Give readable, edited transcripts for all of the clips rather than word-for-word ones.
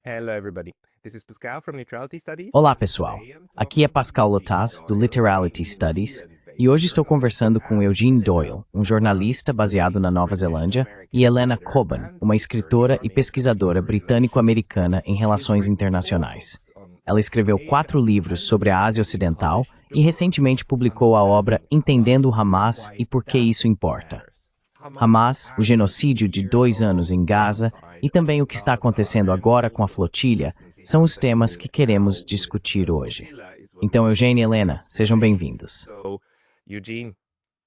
Hello, everybody. This is Pascal from Neutrality Studies. Olá, pessoal. Aqui é Pascal Lotas, do Literality Studies, e hoje estou conversando com Eugene Doyle, um jornalista baseado na Nova Zelândia, e Helena Coban, uma escritora e pesquisadora britânico-americana em relações internacionais. Ela escreveu 4 livros sobre a Ásia Ocidental e recentemente publicou a obra Entendendo o Hamas e Por que Isso Importa. Hamas, o genocídio de 2 anos em Gaza e também o que está acontecendo agora com a flotilha são os temas que queremos discutir hoje. Então, Eugene e Helena, sejam bem-vindos. So, Eugene,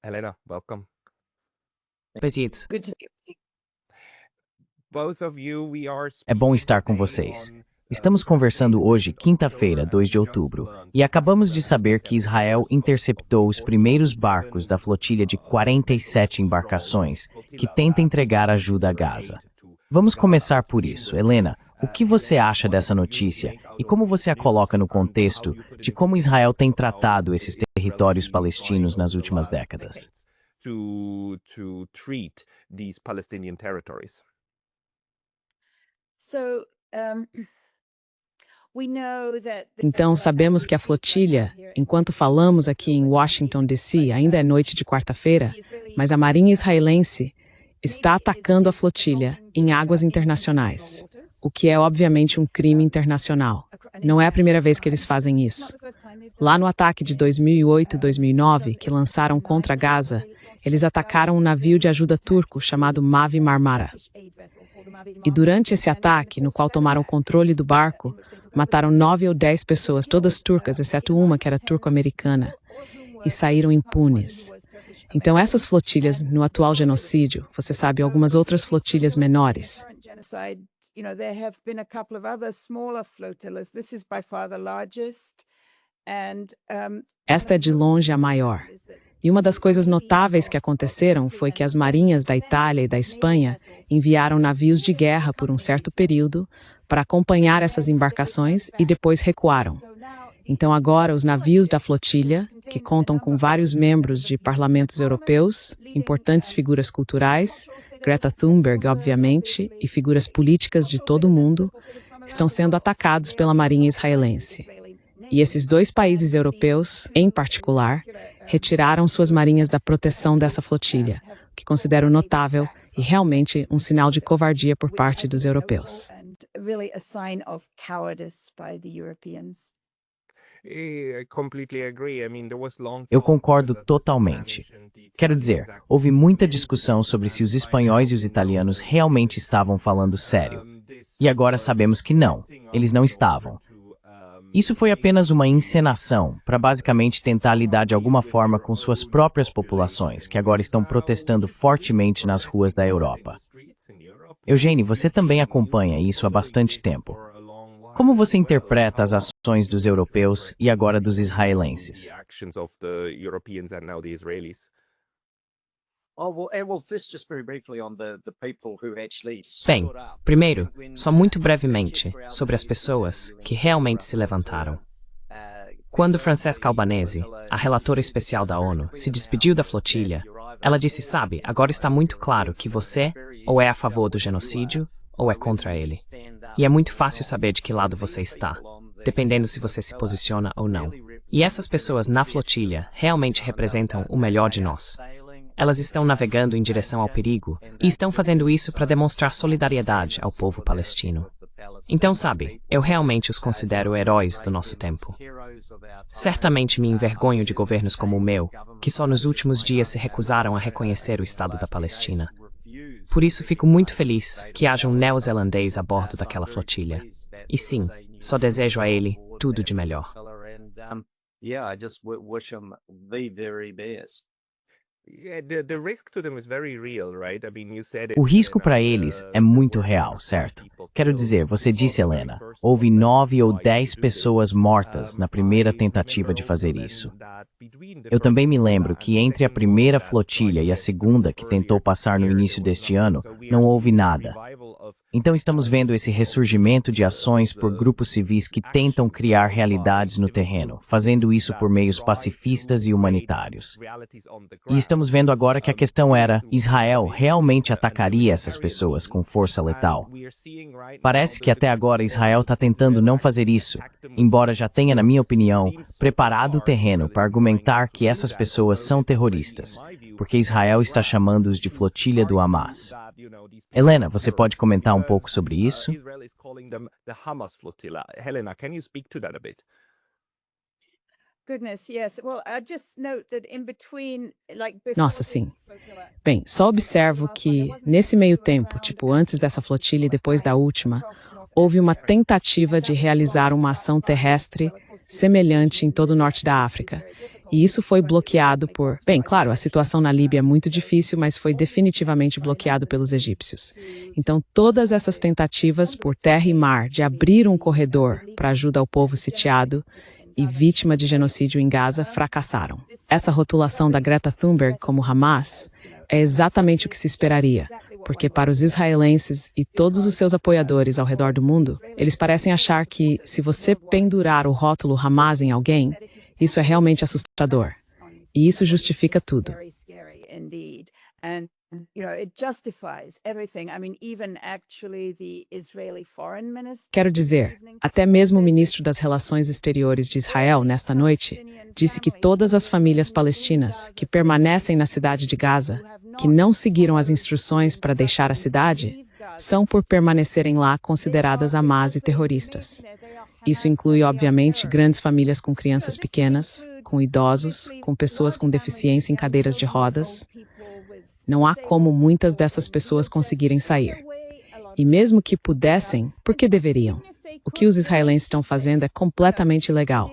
Helena, welcome. Besides. Good to be with you. Both of you, we are É bom estar com vocês. Estamos conversando hoje, quinta-feira, 2 de outubro, e acabamos de saber que Israel interceptou os primeiros barcos da flotilha de 47 embarcações que tenta entregar ajuda a Gaza. Vamos começar por isso. Helena, o que você acha dessa notícia e como você a coloca no contexto de como Israel tem tratado esses territórios palestinos nas últimas décadas? to treat these Palestinian territories. So, we know that Então, sabemos que a flotilha, enquanto falamos aqui em Washington, D.C., ainda é noite de quarta-feira, mas a Marinha Israelense está atacando a flotilha em águas internacionais, o que é obviamente um crime internacional. Não é a primeira vez que eles fazem isso. Lá no ataque de 2008 e 2009, que lançaram contra Gaza, eles atacaram um navio de ajuda turco chamado Mavi Marmara. E durante esse ataque, no qual tomaram o controle do barco, mataram 9 ou 10 pessoas, todas turcas, exceto uma que era turco-americana, e saíram impunes. Então, essas flotilhas, no atual genocídio, você sabe, algumas outras flotilhas menores. genocide, there have been a couple of other smaller flotillas. This is by far the largest. And Esta é de longe a maior. E uma das coisas notáveis que aconteceram foi que as marinhas da Itália e da Espanha enviaram navios de guerra por um certo período para acompanhar essas embarcações e depois recuaram. Então agora os navios da flotilha, que contam com vários membros de parlamentos europeus, importantes figuras culturais, Greta Thunberg, obviamente, e figuras políticas de todo o mundo, estão sendo atacados pela marinha israelense. E esses 2 países europeus, em particular, retiraram suas marinhas da proteção dessa flotilha, o que considero notável e realmente um sinal de covardia por parte dos europeus. and really a sign of cowardice by the Europeans. I completely agree. I mean, there was long Eu talk concordo that the totalmente. Spanish and the Quero Italians dizer, actually houve muita discussão sobre se os espanhóis e os italianos realmente estavam falando sério. E agora sabemos que não, eles não estavam. Isso foi apenas uma encenação para basicamente tentar lidar de alguma forma com suas próprias populações, que agora estão protestando fortemente nas ruas da Europa. Eugene, você também acompanha isso há bastante tempo. Como você interpreta as ações dos europeus e agora dos israelenses? the actions of the Europeans and now the Israelis. This just very briefly on the people who actually Bem, stood up primeiro, when, só muito brevemente, sobre as pessoas que realmente se levantaram. Quando Francesca Albanese, a relatora especial da ONU, se despediu da flotilha, ela disse, sabe, agora está muito claro que você ou é a favor do genocídio ou é contra ele. E é muito fácil saber de que lado você está, dependendo se você se posiciona ou não. E essas pessoas na flotilha realmente representam o melhor de nós. Elas estão navegando em direção ao perigo e estão fazendo isso para demonstrar solidariedade ao povo palestino. Então, sabe, eu realmente os considero heróis do nosso tempo. Certamente me envergonho de governos como o meu, que só nos últimos dias se recusaram a reconhecer o Estado da Palestina. Por isso fico muito feliz que haja um neozelandês a bordo daquela flotilha. E sim, só desejo a ele tudo de melhor. and I just wish them the very best. Yeah, the risk to them is very real, right? I mean, you said it, O risco Helena, para eles é muito real, certo? Quero dizer, você disse, Helena, houve 9 ou 10 pessoas mortas na primeira tentativa de fazer isso. Eu também me lembro que entre a primeira flotilha e a segunda, que tentou passar no início deste ano, não houve nada. Então estamos vendo esse ressurgimento de ações por grupos civis que tentam criar realidades no terreno, fazendo isso por meios pacifistas e humanitários. E estamos vendo agora que a questão era: Israel realmente atacaria essas pessoas com força letal? Parece que até agora Israel está tentando não fazer isso, embora já tenha, na minha opinião, preparado o terreno para argumentar que essas pessoas são terroristas, porque Israel está chamando-os de flotilha do Hamas. Helena, você pode comentar um pouco sobre isso? Helena, can you speak to that a bit? Goodness, yes. Well, I just note that in between, like before Nossa, this sim. flotilla, Bem, só observo que, nesse meio tempo, tipo antes dessa flotilha e depois da última, houve uma tentativa de realizar uma ação terrestre semelhante em todo o norte da África. E isso foi bloqueado por... Bem, claro, a situação na Líbia é muito difícil, mas foi definitivamente bloqueado pelos egípcios. Então, todas essas tentativas por terra e mar de abrir um corredor para ajuda ao povo sitiado e vítima de genocídio em Gaza fracassaram. Essa rotulação da Greta Thunberg como Hamas é exatamente o que se esperaria, porque para os israelenses e todos os seus apoiadores ao redor do mundo, eles parecem achar que, se você pendurar o rótulo Hamas em alguém, isso é realmente assustador. E isso justifica tudo. very scary indeed. And it justifies everything. I mean, even actually the Israeli foreign minister. Quero dizer, até mesmo o ministro das Relações Exteriores de Israel, nesta noite, disse que todas as famílias palestinas que permanecem na cidade de Gaza, que não seguiram as instruções para deixar a cidade, são, por permanecerem lá, consideradas Hamas e terroristas. Isso inclui, obviamente, grandes famílias com crianças pequenas, com idosos, com pessoas com deficiência em cadeiras de rodas. Não há como muitas dessas pessoas conseguirem sair. E mesmo que pudessem, por que deveriam? O que os israelenses estão fazendo é completamente ilegal.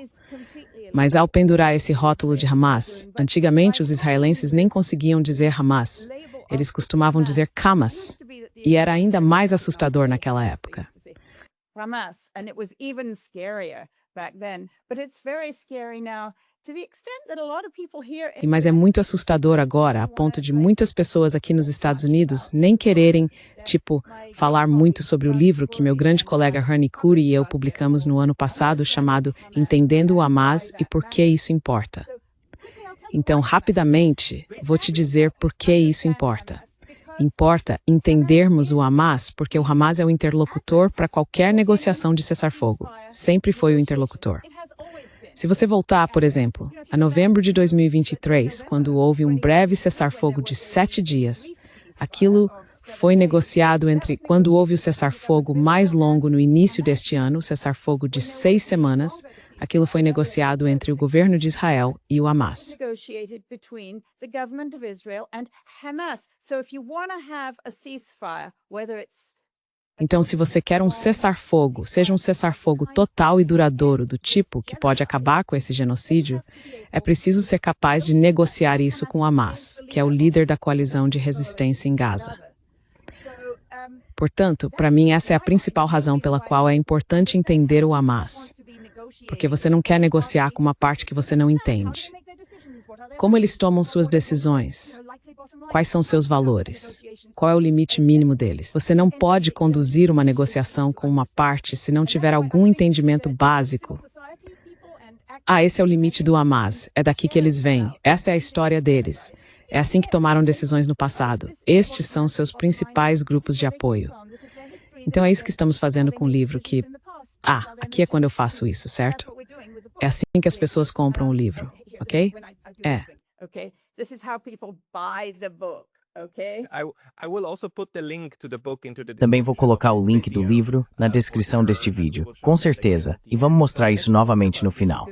Mas ao pendurar esse rótulo de Hamas, antigamente os israelenses nem conseguiam dizer Hamas. Eles costumavam dizer Hamas. E era ainda mais assustador naquela época. Hamas, and it was even scarier back then. But it's very scary now to the extent that a lot of people here. Mas é muito assustador agora, a ponto de muitas pessoas aqui nos Estados Unidos nem quererem, falar muito sobre o livro que meu grande colega Ernie Curry e eu publicamos no ano passado, chamado Entendendo o Hamas e Por que Isso Importa. Então, rapidamente, vou te dizer por que isso importa. Importa entendermos o Hamas, porque o Hamas é o interlocutor para qualquer negociação de cessar-fogo. Sempre foi o interlocutor. Se você voltar, por exemplo, a novembro de 2023, quando houve um breve cessar-fogo de 7 dias, aquilo foi negociado quando houve o cessar-fogo mais longo no início deste ano, o cessar-fogo de 6 semanas, aquilo foi negociado entre o governo de Israel e o Hamas. Negotiated between the government of Israel and Hamas. So if you want to have a ceasefire, whether it's Então, se você quer um cessar-fogo, seja um cessar-fogo total e duradouro do tipo que pode acabar com esse genocídio, é preciso ser capaz de negociar isso com o Hamas, que é o líder da coalizão de resistência em Gaza. Portanto, para mim, essa é a principal razão pela qual é importante entender o Hamas. Porque você não quer negociar com uma parte que você não entende. Como eles tomam suas decisões? Quais são seus valores? Qual é o limite mínimo deles? Você não pode conduzir uma negociação com uma parte se não tiver algum entendimento básico. Esse é o limite do Hamas. É daqui que eles vêm. Esta é a história deles. É assim que tomaram decisões no passado. Estes são seus principais grupos de apoio. Então é isso que estamos fazendo com o livro que... aqui é quando eu faço isso, certo? É assim que as pessoas compram o livro, ok? É. Okay, this is how people buy the book, okay? I will also put the link to the book into the Também vou colocar o link do livro na descrição deste vídeo, com certeza, e vamos mostrar isso novamente no final.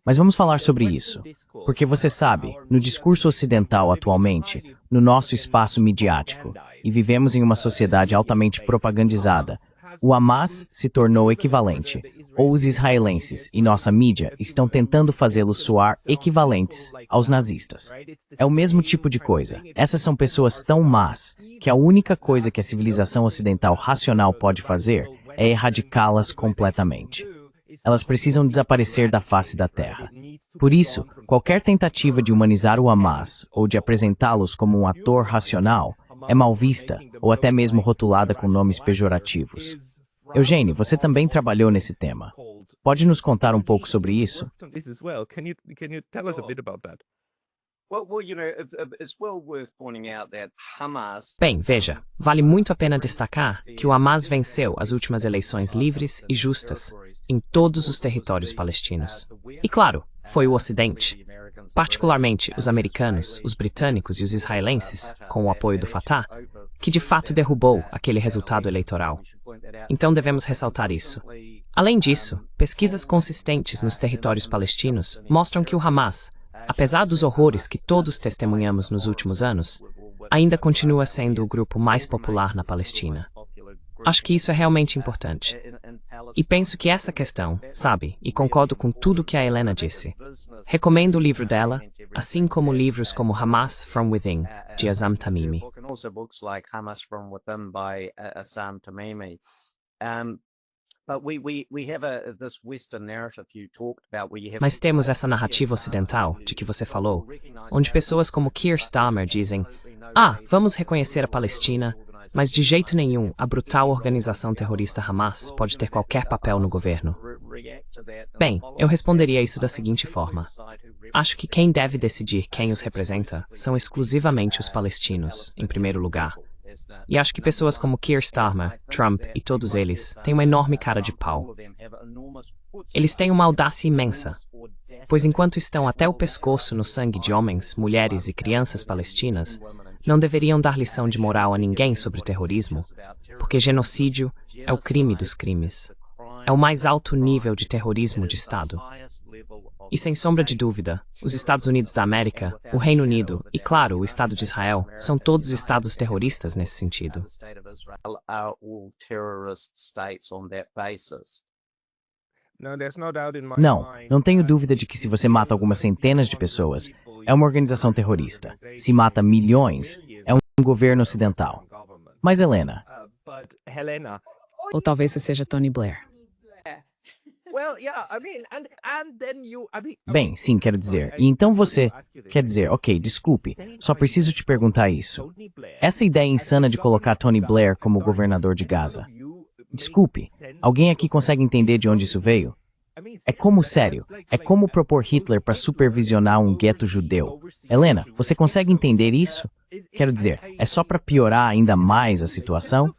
Mas vamos falar sobre isso, porque você sabe, no discurso ocidental atualmente, no nosso espaço midiático, e vivemos em uma sociedade altamente propagandizada, o Hamas se tornou equivalente, ou os israelenses e nossa mídia estão tentando fazê-los soar equivalentes aos nazistas. É o mesmo tipo de coisa. Essas são pessoas tão más que a única coisa que a civilização ocidental racional pode fazer é erradicá-las completamente. Elas precisam desaparecer da face da terra. Por isso, qualquer tentativa de humanizar o Hamas ou de apresentá-los como um ator racional é mal vista ou até mesmo rotulada com nomes pejorativos. Eugênio, você também trabalhou nesse tema. Pode nos contar um pouco sobre isso? Bem, veja, vale muito a pena destacar que o Hamas venceu as últimas eleições livres e justas em todos os territórios palestinos. E claro, foi o Ocidente, particularmente os americanos, os britânicos e os israelenses, com o apoio do Fatah, que de fato derrubou aquele resultado eleitoral. Então devemos ressaltar isso. Além disso, pesquisas consistentes nos territórios palestinos mostram que o Hamas, apesar dos horrores que todos testemunhamos nos últimos anos, ainda continua sendo o grupo mais popular na Palestina. Acho que isso é realmente importante. E penso que essa questão, sabe, e concordo com tudo que a Helena disse. Recomendo o livro dela, assim como livros como Hamas From Within, de Azzam Tamimi. Mas temos essa narrativa ocidental, de que você falou, onde pessoas como Keir Starmer dizem: vamos reconhecer a Palestina, mas de jeito nenhum a brutal organização terrorista Hamas pode ter qualquer papel no governo. Bem, eu responderia isso da seguinte forma. Acho que quem deve decidir quem os representa são exclusivamente os palestinos, em primeiro lugar. E acho que pessoas como Keir Starmer, Trump e todos eles têm uma enorme cara de pau. Eles têm uma audácia imensa, pois enquanto estão até o pescoço no sangue de homens, mulheres e crianças palestinas, não deveriam dar lição de moral a ninguém sobre terrorismo, porque genocídio é o crime dos crimes. É o mais alto nível de terrorismo de Estado. E sem sombra de dúvida, os Estados Unidos da América, o Reino Unido e, claro, o Estado de Israel são todos estados terroristas nesse sentido. Não tenho dúvida de que se você mata algumas centenas de pessoas, é uma organização terrorista. Se mata milhões, é um governo ocidental. Mas Helena... Ou talvez você seja Tony Blair. Bem, sim, quero dizer. E então você... Quer dizer, ok, desculpe, só preciso te perguntar isso. Essa ideia insana de colocar Tony Blair como governador de Gaza. Desculpe, alguém aqui consegue entender de onde isso veio? É como propor Hitler para supervisionar um gueto judeu. Helena, você consegue entender isso? Quero dizer, é só para piorar ainda mais a situação?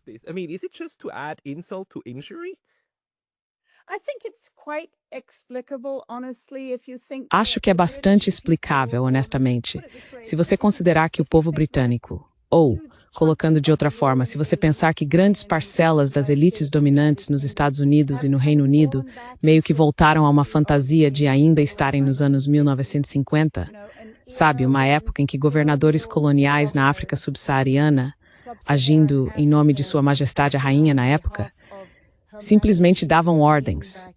Acho que é bastante explicável, honestamente, se você considerar que o povo britânico, ou, colocando de outra forma, se você pensar que grandes parcelas das elites dominantes nos Estados Unidos e no Reino Unido meio que voltaram a uma fantasia de ainda estarem nos anos 1950, sabe, uma época em que governadores coloniais na África subsaariana, agindo em nome de Sua Majestade a Rainha na época, simplesmente davam ordens.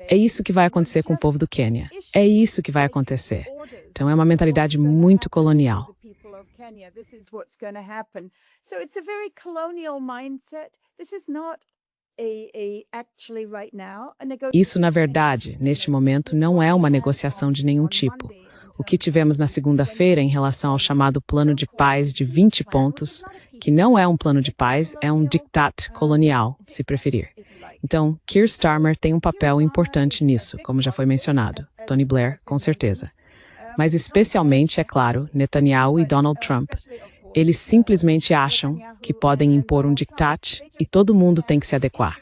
É isso que vai acontecer com o povo do Quênia. É isso que vai acontecer. Então é uma mentalidade muito colonial. Isso, na verdade, neste momento, não é uma negociação de nenhum tipo. O que tivemos na segunda-feira em relação ao chamado plano de paz de 20 pontos, que não é um plano de paz, é um diktat colonial, se preferir. Então, Keir Starmer tem um papel importante nisso, como já foi mencionado. Tony Blair, com certeza. Mas especialmente, é claro, Netanyahu e Donald Trump. Eles simplesmente acham que podem impor um diktat e todo mundo tem que se adequar.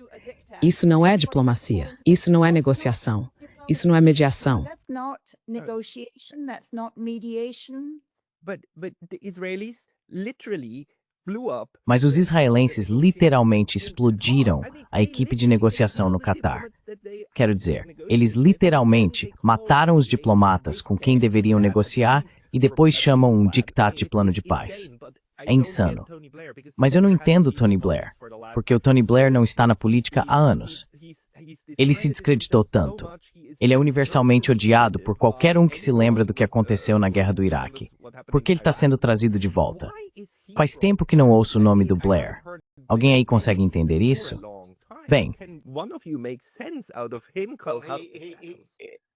Isso não é diplomacia, isso não é negociação, isso não é mediação. Mas os israelenses literalmente explodiram a equipe de negociação no Catar. Quero dizer, eles literalmente mataram os diplomatas com quem deveriam negociar e depois chamam um diktat de plano de paz. É insano. Mas eu não entendo Tony Blair, porque o Tony Blair não está na política há anos. Ele se descreditou tanto. Ele é universalmente odiado por qualquer um que se lembra do que aconteceu na guerra do Iraque. Por que ele está sendo trazido de volta? Faz tempo que não ouço o nome do Blair. Alguém aí consegue entender isso? Bem, one of you makes sense out of him Well, cultivating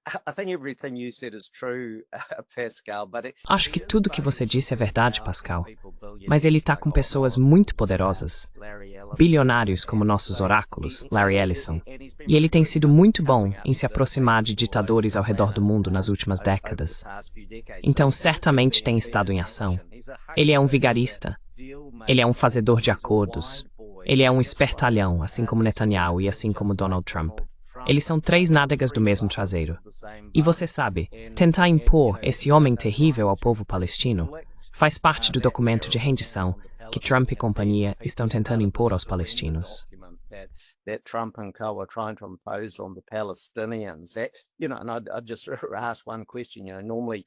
I think everything you said is true, Pascal, but Acho que tudo que você disse é verdade, Pascal. Mas ele está com pessoas muito poderosas, bilionários como nossos oráculos, Larry Ellison. E ele tem sido muito bom em se aproximar de ditadores ao redor do mundo nas últimas décadas. Então, certamente tem estado em ação. Ele é um vigarista. Ele é um fazedor de acordos. Ele é um espertalhão, assim como Netanyahu e assim como Donald Trump. Eles são três nádegas do mesmo traseiro. E você sabe, tentar impor esse homem terrível ao povo palestino faz parte do documento de rendição que Trump e companhia estão tentando impor aos palestinos. that Trump and co are trying to impose on the Palestinians. And I'd just ask one question, normally...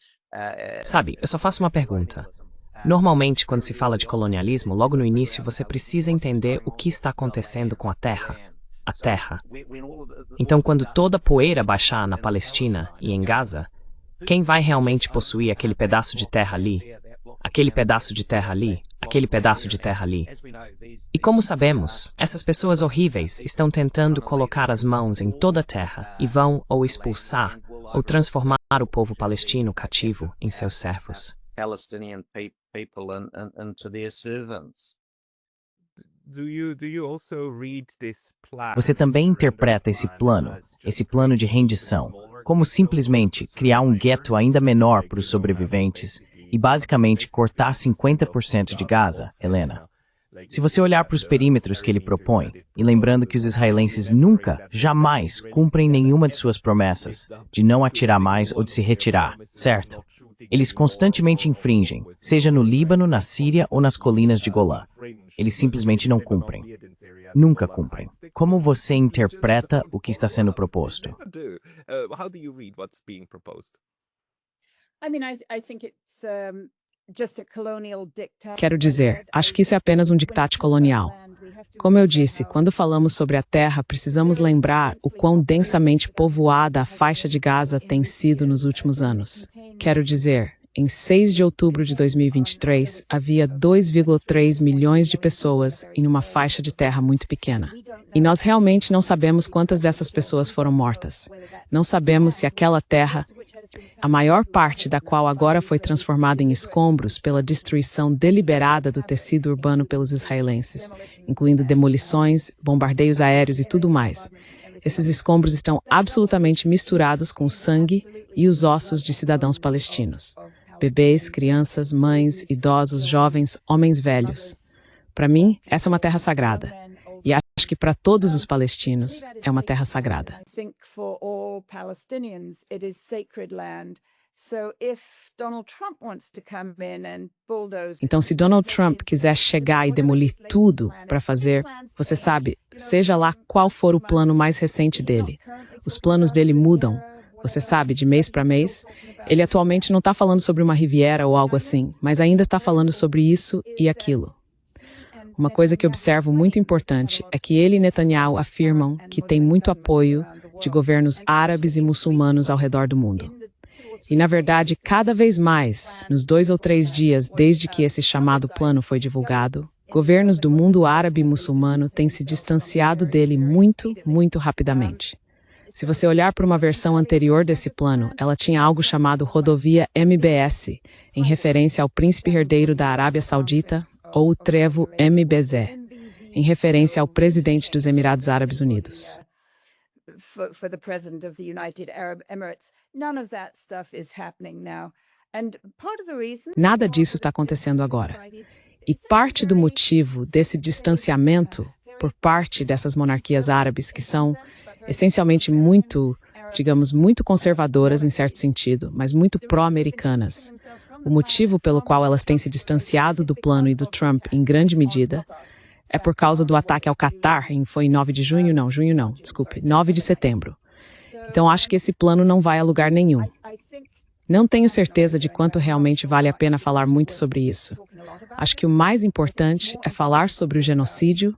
Sabe, eu só faço uma pergunta. Normalmente, quando se fala de colonialismo, logo no início você precisa entender o que está acontecendo com a terra. A terra. Então, quando toda a poeira baixar na Palestina e em Gaza, quem vai realmente possuir aquele pedaço de terra ali? Aquele pedaço de terra ali? Aquele pedaço de terra ali? E como sabemos, essas pessoas horríveis estão tentando colocar as mãos em toda a terra e vão ou expulsar ou transformar o povo palestino cativo em seus servos. Palestinian people into their servants. Você também interpreta esse plano de rendição, como simplesmente criar um gueto ainda menor para os sobreviventes e basicamente cortar 50% de Gaza, Helena? Se você olhar para os perímetros que ele propõe, e lembrando que os israelenses nunca, jamais cumprem nenhuma de suas promessas, de não atirar mais ou de se retirar, certo? Eles constantemente infringem, seja no Líbano, na Síria ou nas colinas de Golã. Eles simplesmente não cumprem. Nunca cumprem. Como você interpreta o que está sendo proposto? Quero dizer, acho que isso é apenas um dictate colonial. Como eu disse, quando falamos sobre a terra, precisamos lembrar o quão densamente povoada a faixa de Gaza tem sido nos últimos anos. Quero dizer, em 6 de outubro de 2023, havia 2,3 milhões de pessoas em uma faixa de terra muito pequena. E nós realmente não sabemos quantas dessas pessoas foram mortas. Não sabemos se aquela terra, a maior parte da qual agora foi transformada em escombros pela destruição deliberada do tecido urbano pelos israelenses, incluindo demolições, bombardeios aéreos e tudo mais. Esses escombros estão absolutamente misturados com o sangue e os ossos de cidadãos palestinos. Bebês, crianças, mães, idosos, jovens, homens velhos. Para mim, essa é uma terra sagrada. E acho que para todos os palestinos é uma terra sagrada. Então, se Donald Trump quiser chegar e demolir tudo para fazer, você sabe, seja lá qual for o plano mais recente dele, os planos dele mudam, você sabe, de mês para mês. Ele atualmente não está falando sobre uma Riviera ou algo assim, mas ainda está falando sobre isso e aquilo. Uma coisa que observo muito importante é que ele e Netanyahu afirmam que tem muito apoio de governos árabes e muçulmanos ao redor do mundo. E, na verdade, cada vez mais, nos 2 ou 3 dias desde que esse chamado plano foi divulgado, governos do mundo árabe e muçulmano têm se distanciado dele muito, muito rapidamente. Se você olhar para uma versão anterior desse plano, ela tinha algo chamado Rodovia MBS, em referência ao príncipe herdeiro da Arábia Saudita, ou o trevo MBZ, em referência ao presidente dos Emirados Árabes Unidos. Nada disso está acontecendo agora. E parte do motivo desse distanciamento por parte dessas monarquias árabes, que são essencialmente muito, digamos, muito conservadoras em certo sentido, mas muito pró-americanas. O motivo pelo qual elas têm se distanciado do plano e do Trump em grande medida é por causa do ataque ao Catar, foi em 9 de setembro. Então acho que esse plano não vai a lugar nenhum. Não tenho certeza de quanto realmente vale a pena falar muito sobre isso. Acho que o mais importante é falar sobre o genocídio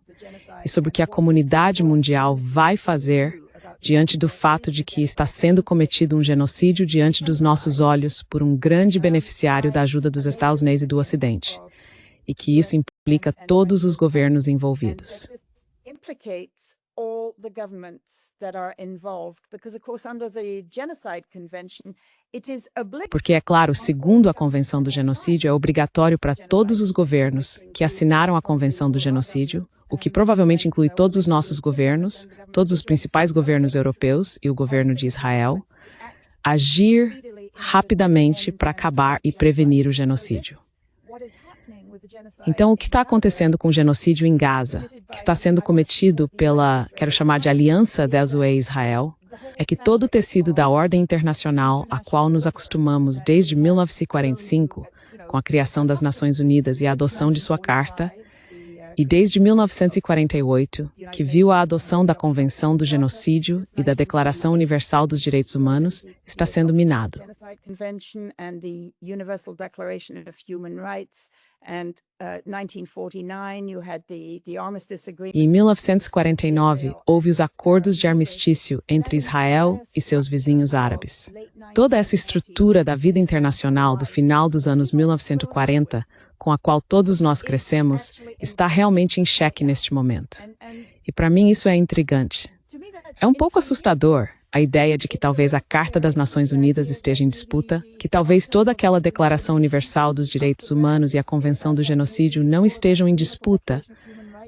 e sobre o que a comunidade mundial vai fazer diante do fato de que está sendo cometido um genocídio diante dos nossos olhos por um grande beneficiário da ajuda dos Estados Unidos e do Ocidente, e que isso implica todos os governos envolvidos. all the governments that are involved, because of course under the Genocide Convention it is obligatory. Porque, é claro, segundo a Convenção do Genocídio, é obrigatório para todos os governos que assinaram a Convenção do Genocídio, o que provavelmente inclui todos os nossos governos, todos os principais governos europeus e o governo de Israel, agir rapidamente para acabar e prevenir o genocídio. Então, o que está acontecendo com o genocídio em Gaza, que está sendo cometido pela, quero chamar de Aliança Israel, é que todo o tecido da ordem internacional, a qual nos acostumamos desde 1945, com a criação das Nações Unidas e a adoção de sua carta, e desde 1948, que viu a adoção da Convenção do Genocídio e da Declaração Universal dos Direitos Humanos, está sendo minado. E em 1949, houve os acordos de armistício entre Israel e seus vizinhos árabes. Toda essa estrutura da vida internacional do final dos anos 1940, com a qual todos nós crescemos, está realmente em xeque neste momento. E para mim isso é intrigante. É um pouco assustador a ideia de que talvez a Carta das Nações Unidas esteja em disputa, que talvez toda aquela Declaração Universal dos Direitos Humanos e a Convenção do Genocídio não estejam em disputa,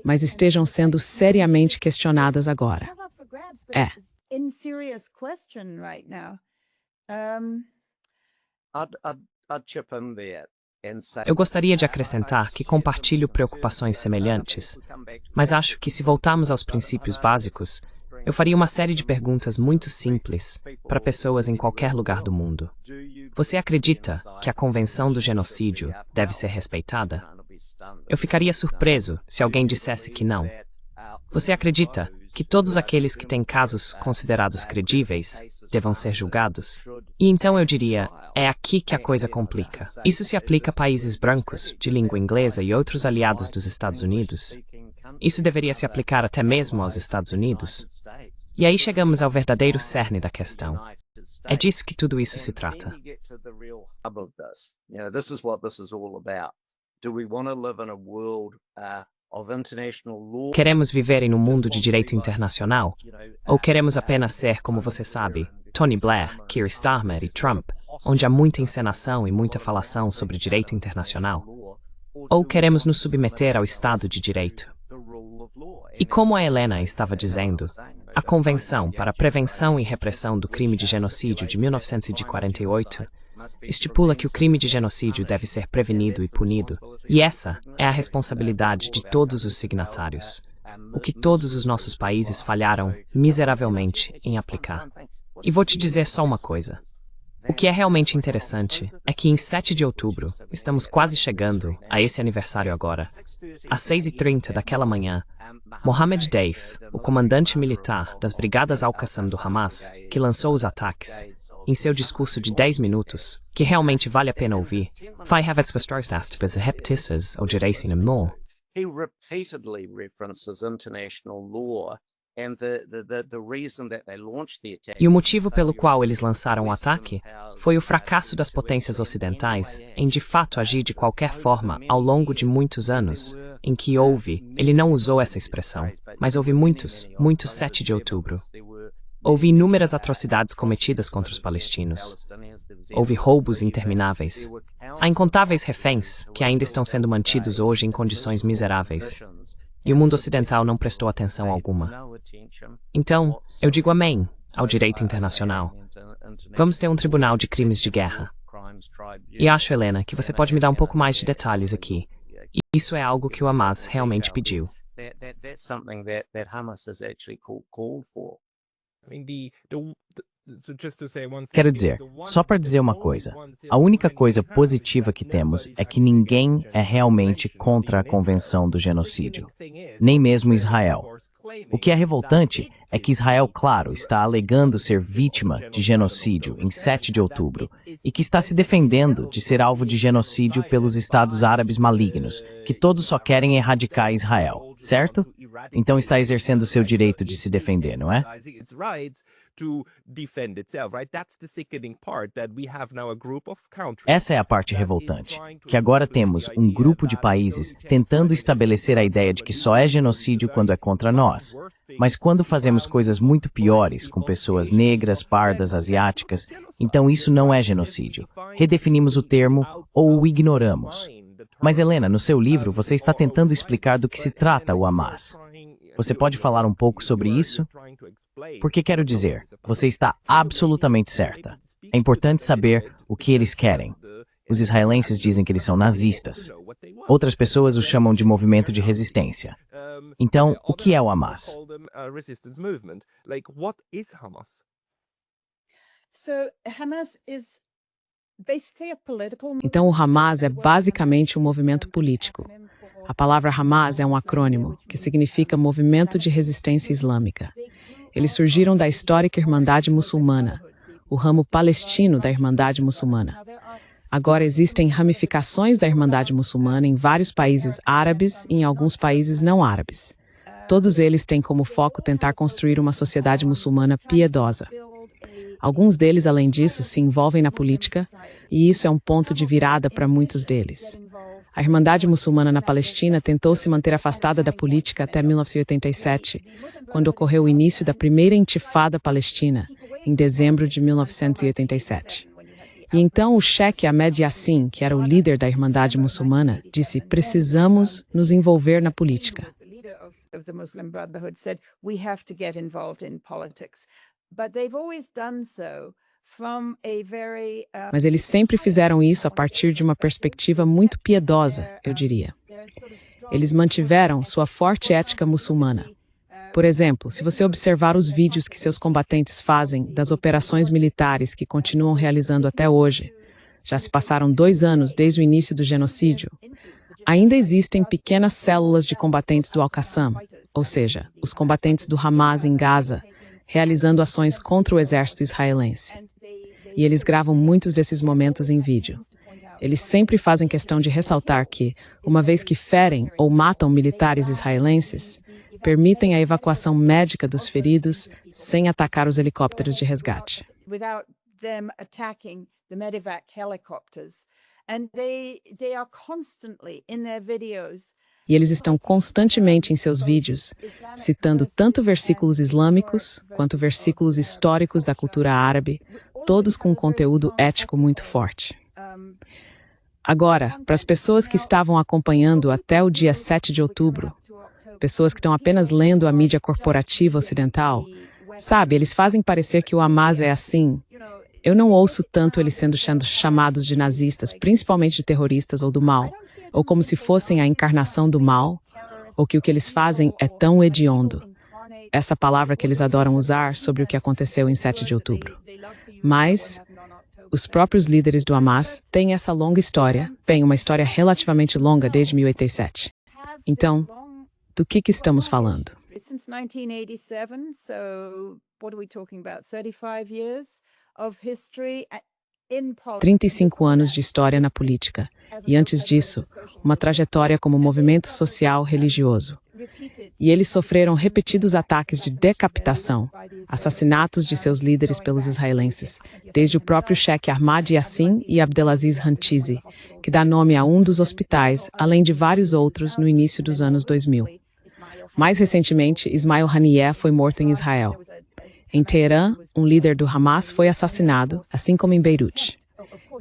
mas estejam sendo seriamente questionadas agora. I'd chip in there. Eu gostaria de acrescentar que compartilho preocupações semelhantes, mas acho que se voltarmos aos princípios básicos, eu faria uma série de perguntas muito simples para pessoas em qualquer lugar do mundo. Você acredita que a Convenção do Genocídio deve ser respeitada? Eu ficaria surpreso se alguém dissesse que não. Você acredita que todos aqueles que têm casos considerados credíveis devam ser julgados? E então eu diria, é aqui que a coisa complica. Isso se aplica a países brancos, de língua inglesa e outros aliados dos Estados Unidos. Isso deveria se aplicar até mesmo aos Estados Unidos. E aí chegamos ao verdadeiro cerne da questão. É disso que tudo isso se trata. Queremos viver em um mundo de direito internacional? Ou queremos apenas ser, como você sabe, Tony Blair, Keir Starmer e Trump, onde há muita encenação e muita falação sobre direito internacional? Ou queremos nos submeter ao Estado de Direito? E como a Helena estava dizendo, a Convenção para a Prevenção e Repressão do Crime de Genocídio de 1948 estipula que o crime de genocídio deve ser prevenido e punido, e essa é a responsabilidade de todos os signatários, o que todos os nossos países falharam miseravelmente em aplicar. E vou te dizer só uma coisa. O que é realmente interessante é que em 7 de outubro, estamos quase chegando a esse aniversário agora, às 6h30 daquela manhã, Mohammed Deif, o comandante militar das Brigadas Al-Qassam do Hamas, que lançou os ataques, em seu discurso de 10 minutos, que realmente vale a pena ouvir, vai have repetitious ou direição more. He repeatedly references international law and the reason that they launched the attack. E o motivo pelo qual eles lançaram o ataque foi o fracasso das potências ocidentais em de fato agir de qualquer forma ao longo de muitos anos, em que ele não usou essa expressão, mas houve muitos 7 de outubro. Houve inúmeras atrocidades cometidas contra os palestinos. Houve roubos intermináveis. Há incontáveis reféns que ainda estão sendo mantidos hoje em condições miseráveis. E o mundo ocidental não prestou atenção alguma. Então, eu digo amém ao direito internacional. Vamos ter um tribunal de crimes de guerra. E acho, Helena, que você pode me dar um pouco mais de detalhes aqui. E isso é algo que o Hamas realmente pediu. Quero dizer, só para dizer uma coisa, a única coisa positiva que temos é que ninguém é realmente contra a Convenção do Genocídio, nem mesmo Israel. O que é revoltante é que Israel, claro, está alegando ser vítima de genocídio em 7 de outubro e que está se defendendo de ser alvo de genocídio pelos Estados Árabes malignos, que todos só querem erradicar Israel, certo? Então está exercendo seu direito de se defender, não é? to defend itself, right? That's the sickening part, that we have now a group of countries. Essa é a parte revoltante, que agora temos um grupo de países tentando estabelecer a ideia de que só é genocídio quando é contra nós. Mas quando fazemos coisas muito piores com pessoas negras, pardas, asiáticas, então isso não é genocídio. Redefinimos o termo ou o ignoramos. Mas Helena, no seu livro, você está tentando explicar do que se trata o Hamas. Você pode falar um pouco sobre isso? Porque quero dizer, você está absolutamente certa. É importante saber o que eles querem. Os israelenses dizem que eles são nazistas. Outras pessoas os chamam de movimento de resistência. Então, o que é o Hamas? Então, o Hamas é basicamente um movimento político. A palavra Hamas é um acrônimo, que significa Movimento de Resistência Islâmica. Eles surgiram da histórica Irmandade Muçulmana, o ramo palestino da Irmandade Muçulmana. Agora existem ramificações da Irmandade Muçulmana em vários países árabes e em alguns países não árabes. Todos eles têm como foco tentar construir uma sociedade muçulmana piedosa. Alguns deles, além disso, se envolvem na política, e isso é um ponto de virada para muitos deles. A Irmandade Muçulmana na Palestina tentou se manter afastada da política até 1987, quando ocorreu o início da primeira intifada palestina, em dezembro de 1987. E então o Sheikh Ahmed Yassin, que era o líder da Irmandade Muçulmana, disse: precisamos nos envolver na política. Mas eles sempre fizeram isso a partir de uma perspectiva muito piedosa, eu diria. Eles mantiveram sua forte ética muçulmana. Por exemplo, se você observar os vídeos que seus combatentes fazem das operações militares que continuam realizando até hoje, já se passaram 2 anos desde o início do genocídio, ainda existem pequenas células de combatentes do Al-Qassam, ou seja, os combatentes do Hamas em Gaza, realizando ações contra o exército israelense. E eles gravam muitos desses momentos em vídeo. Eles sempre fazem questão de ressaltar que, uma vez que ferem ou matam militares israelenses, permitem a evacuação médica dos feridos sem atacar os helicópteros de resgate. E eles estão constantemente em seus vídeos, citando tanto versículos islâmicos quanto versículos históricos da cultura árabe, todos com um conteúdo ético muito forte. Agora, para as pessoas que estavam acompanhando até o dia 7 de outubro, pessoas que estão apenas lendo a mídia corporativa ocidental, sabe, eles fazem parecer que o Hamas é assim. Eu não ouço tanto eles sendo chamados de nazistas, principalmente de terroristas ou do mal, ou como se fossem a encarnação do mal, ou que o que eles fazem é tão hediondo. Essa palavra que eles adoram usar sobre o que aconteceu em 7 de outubro. Mas os próprios líderes do Hamas têm essa longa história, bem, uma história relativamente longa desde 1087. Então, do que estamos falando? 35 anos de história na política, e antes disso, uma trajetória como movimento social religioso. E eles sofreram repetidos ataques de decapitação, assassinatos de seus líderes pelos israelenses, desde o próprio Sheikh Ahmad Yassin e Abdelaziz Hantizi, que dá nome a um dos hospitais, além de vários outros no início dos anos 2000. Mais recentemente, Ismail Haniyeh foi morto em Israel. Em Teherã, um líder do Hamas foi assassinado, assim como em Beirute.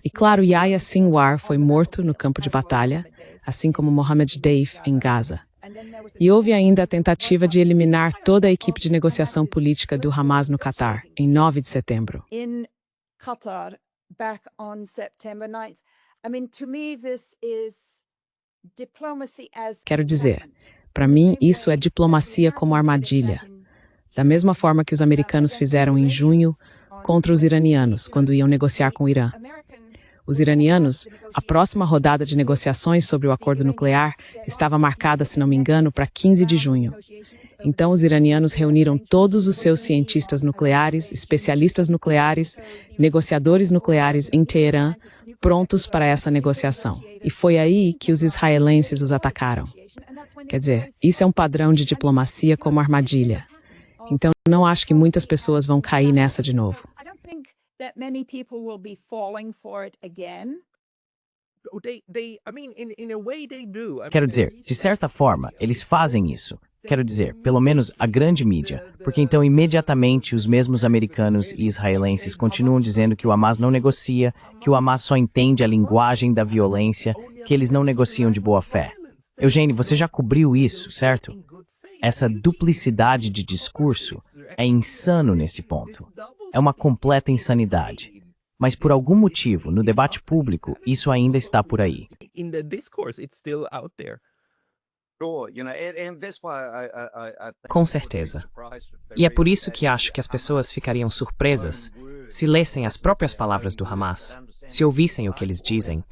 E claro, Yahya Sinwar foi morto no campo de batalha, assim como Mohammed Deif em Gaza. E houve ainda a tentativa de eliminar toda a equipe de negociação política do Hamas no Catar, em 9 de setembro. Quero dizer, para mim, isso é diplomacia como armadilha. Da mesma forma que os americanos fizeram em junho contra os iranianos, quando iam negociar com o Irã. Os iranianos, a próxima rodada de negociações sobre o acordo nuclear estava marcada, se não me engano, para 15 de junho. Então, os iranianos reuniram todos os seus cientistas nucleares, especialistas nucleares, negociadores nucleares em Teherã, prontos para essa negociação. E foi aí que os israelenses os atacaram. Quer dizer, isso é um padrão de diplomacia como armadilha. Então não acho que muitas pessoas vão cair nessa de novo. I don't think that many people will be falling for it again. Quero dizer, de certa forma, eles fazem isso. Quero dizer, pelo menos a grande mídia, porque então imediatamente os mesmos americanos e israelenses continuam dizendo que o Hamas não negocia, que o Hamas só entende a linguagem da violência, que eles não negociam de boa fé. Eugênio, você já cobriu isso, certo? Essa duplicidade de discurso é insano nesse ponto. É uma completa insanidade. Mas por algum motivo, no debate público, isso ainda está por aí. Com certeza. E é por isso que acho que as pessoas ficariam surpresas se lessem as próprias palavras do Hamas, se ouvissem o que eles dizem.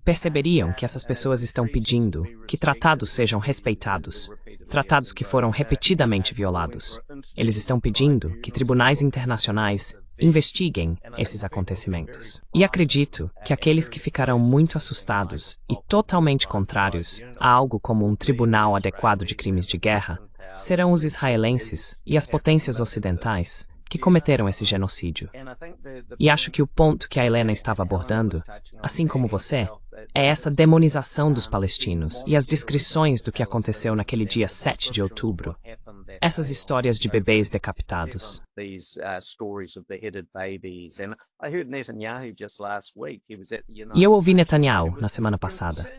Perceberiam que essas pessoas estão pedindo que tratados sejam respeitados, tratados que foram repetidamente violados. Eles estão pedindo que tribunais internacionais investiguem esses acontecimentos. E acredito que aqueles que ficarão muito assustados e totalmente contrários a algo como um tribunal adequado de crimes de guerra serão os israelenses e as potências ocidentais que cometeram esse genocídio. E acho que o ponto que a Helena estava abordando, assim como você, é essa demonização dos palestinos e as descrições do que aconteceu naquele dia 7 de outubro. Essas histórias de bebês decapitados. E eu ouvi Netanyahu na semana passada.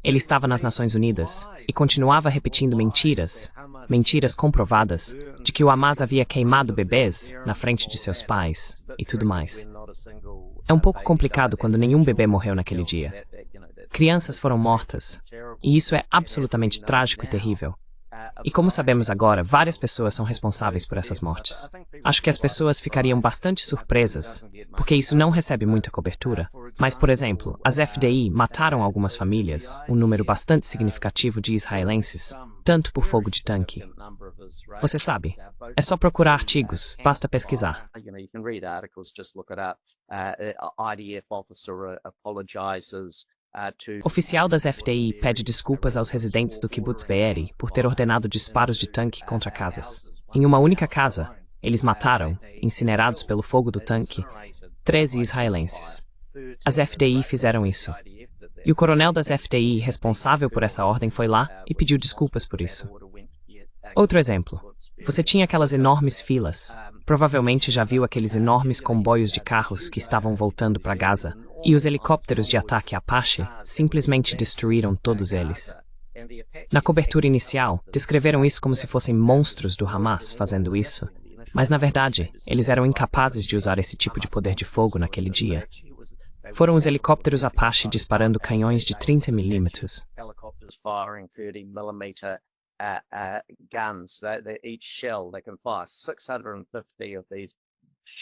Ele estava nas Nações Unidas e continuava repetindo mentiras comprovadas, de que o Hamas havia queimado bebês na frente de seus pais e tudo mais. É um pouco complicado quando nenhum bebê morreu naquele dia. Crianças foram mortas, e isso é absolutamente trágico e terrível. E como sabemos agora, várias pessoas são responsáveis por essas mortes. Acho que as pessoas ficariam bastante surpresas, porque isso não recebe muita cobertura. Mas, por exemplo, as FDI mataram algumas famílias, um número bastante significativo de israelenses, tanto por fogo de tanque. Você sabe, é só procurar artigos, basta pesquisar. Oficial das FDI pede desculpas aos residentes do kibbutz Be'eri por ter ordenado disparos de tanque contra casas. Em uma única casa, eles mataram, incinerados pelo fogo do tanque, 13 israelenses. As FDI fizeram isso. E o coronel das FDI responsável por essa ordem foi lá e pediu desculpas por isso. Outro exemplo. Você tinha aquelas enormes filas. Provavelmente já viu aqueles enormes comboios de carros que estavam voltando para Gaza. E os helicópteros de ataque Apache simplesmente destruíram todos eles. Na cobertura inicial, descreveram isso como se fossem monstros do Hamas fazendo isso, mas na verdade, eles eram incapazes de usar esse tipo de poder de fogo naquele dia. Foram os helicópteros Apache disparando canhões de 30 milímetros.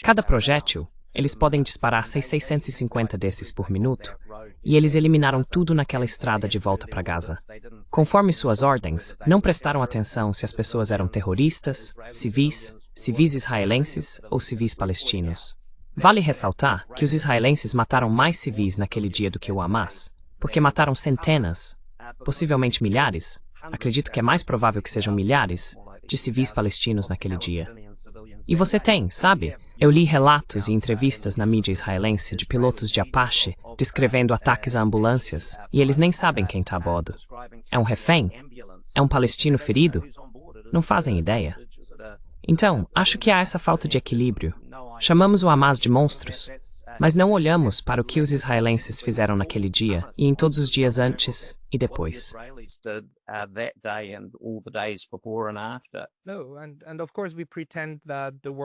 Cada projétil, eles podem disparar 650 desses por minuto, e eles eliminaram tudo naquela estrada de volta para Gaza. Conforme suas ordens, não prestaram atenção se as pessoas eram terroristas, civis israelenses ou civis palestinos. Vale ressaltar que os israelenses mataram mais civis naquele dia do que o Hamas, porque mataram centenas, possivelmente milhares, acredito que é mais provável que sejam milhares, de civis palestinos naquele dia. E você tem, sabe? Eu li relatos e entrevistas na mídia israelense de pilotos de Apache descrevendo ataques a ambulâncias e eles nem sabem quem está a bordo. É um refém? É um palestino ferido? Não fazem ideia. Então, acho que há essa falta de equilíbrio. Chamamos o Hamas de monstros, mas não olhamos para o que os israelenses fizeram naquele dia e em todos os dias antes e depois.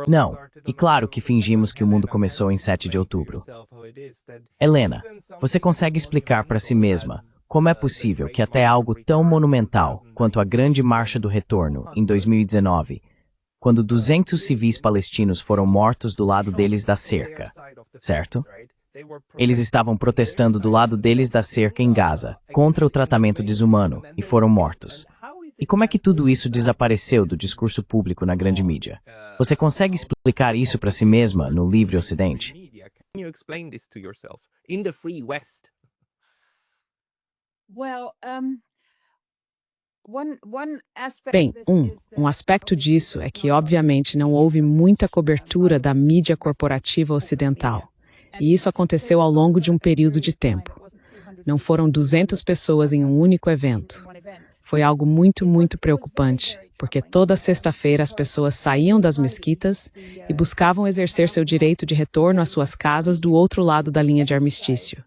Não, e claro que fingimos que o mundo começou em 7 de outubro. Helena, você consegue explicar para si mesma como é possível que até algo tão monumental quanto a Grande Marcha do Retorno, em 2019, quando 200 civis palestinos foram mortos do lado deles da cerca, certo? Eles estavam protestando do lado deles da cerca em Gaza, contra o tratamento desumano, e foram mortos. E como é que tudo isso desapareceu do discurso público na grande mídia? Você consegue explicar isso para si mesma no livre Ocidente? Well, Bem, um aspecto disso é que, obviamente, não houve muita cobertura da mídia corporativa ocidental. E isso aconteceu ao longo de um período de tempo. Não foram 200 pessoas em um único evento. Foi algo muito, muito preocupante, porque toda sexta-feira as pessoas saíam das mesquitas e buscavam exercer seu direito de retorno às suas casas do outro lado da linha de armistício.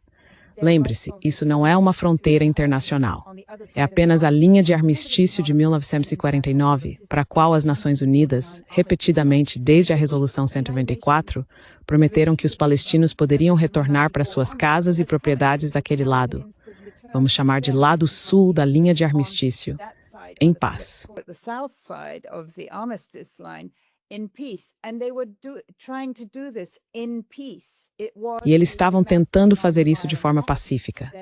Lembre-se, isso não é uma fronteira internacional. É apenas a linha de armistício de 1949, para a qual as Nações Unidas, repetidamente desde a Resolução 194, prometeram que os palestinos poderiam retornar para suas casas e propriedades daquele lado. Vamos chamar de lado sul da linha de armistício, em paz. E eles estavam tentando fazer isso de forma pacífica.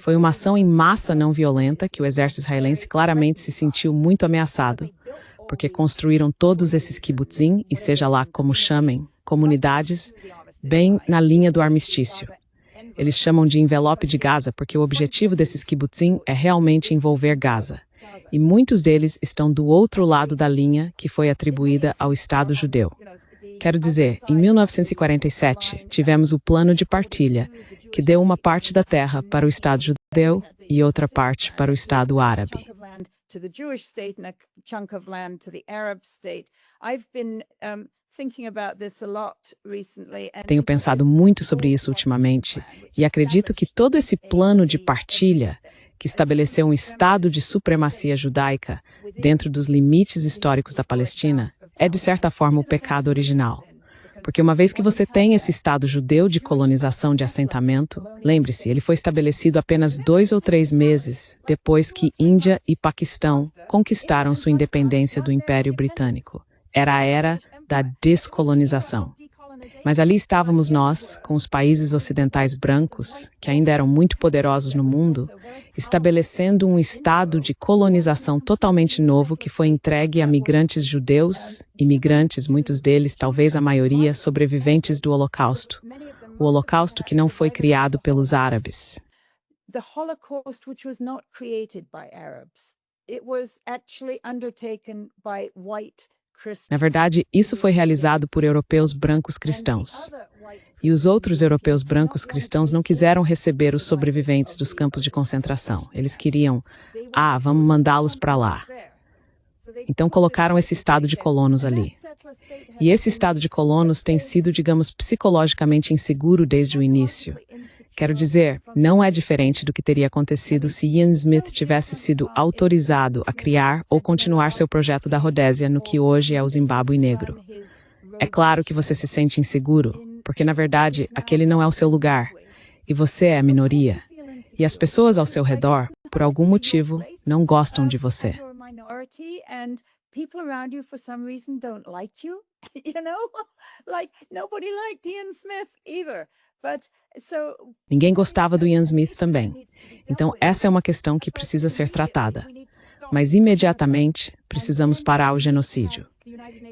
Foi uma ação em massa não violenta que o exército israelense claramente se sentiu muito ameaçado, porque construíram todos esses kibbutzim, e seja lá como chamem, comunidades, bem na linha do armistício. Eles chamam de envelope de Gaza porque o objetivo desses kibbutzim é realmente envolver Gaza. E muitos deles estão do outro lado da linha que foi atribuída ao Estado judeu. Quero dizer, em 1947, tivemos o plano de partilha, que deu uma parte da terra para o Estado judeu e outra parte para o Estado árabe. Tenho pensado muito sobre isso ultimamente e acredito que todo esse plano de partilha, que estabeleceu um Estado de supremacia judaica dentro dos limites históricos da Palestina, é de certa forma o pecado original. Porque uma vez que você tem esse Estado judeu de colonização de assentamento, lembre-se, ele foi estabelecido apenas 2 ou 3 meses depois que Índia e Paquistão conquistaram sua independência do Império Britânico. Era a era da descolonização. Mas ali estávamos nós, com os países ocidentais brancos, que ainda eram muito poderosos no mundo, estabelecendo um estado de colonização totalmente novo que foi entregue a migrantes judeus, imigrantes, muitos deles, talvez a maioria, sobreviventes do Holocausto. O Holocausto que não foi criado pelos árabes. The Holocaust which was not created by Arabs. It was actually undertaken by white Christians. Na verdade, isso foi realizado por europeus brancos cristãos. E os outros europeus brancos cristãos não quiseram receber os sobreviventes dos campos de concentração. Eles queriam, vamos mandá-los para lá. Então colocaram esse estado de colonos ali. E esse estado de colonos tem sido, digamos, psicologicamente inseguro desde o início. Quero dizer, não é diferente do que teria acontecido se Ian Smith tivesse sido autorizado a criar ou continuar seu projeto da Rodésia no que hoje é o Zimbábue Negro. É claro que você se sente inseguro, porque na verdade aquele não é o seu lugar, e você é a minoria. E as pessoas ao seu redor, por algum motivo, não gostam de você. People around you, for some reason, don't like you, you know? Like, nobody liked Ian Smith either. But, so... Ninguém gostava do Ian Smith também. Então, essa é uma questão que precisa ser tratada. Mas, imediatamente, precisamos parar o genocídio.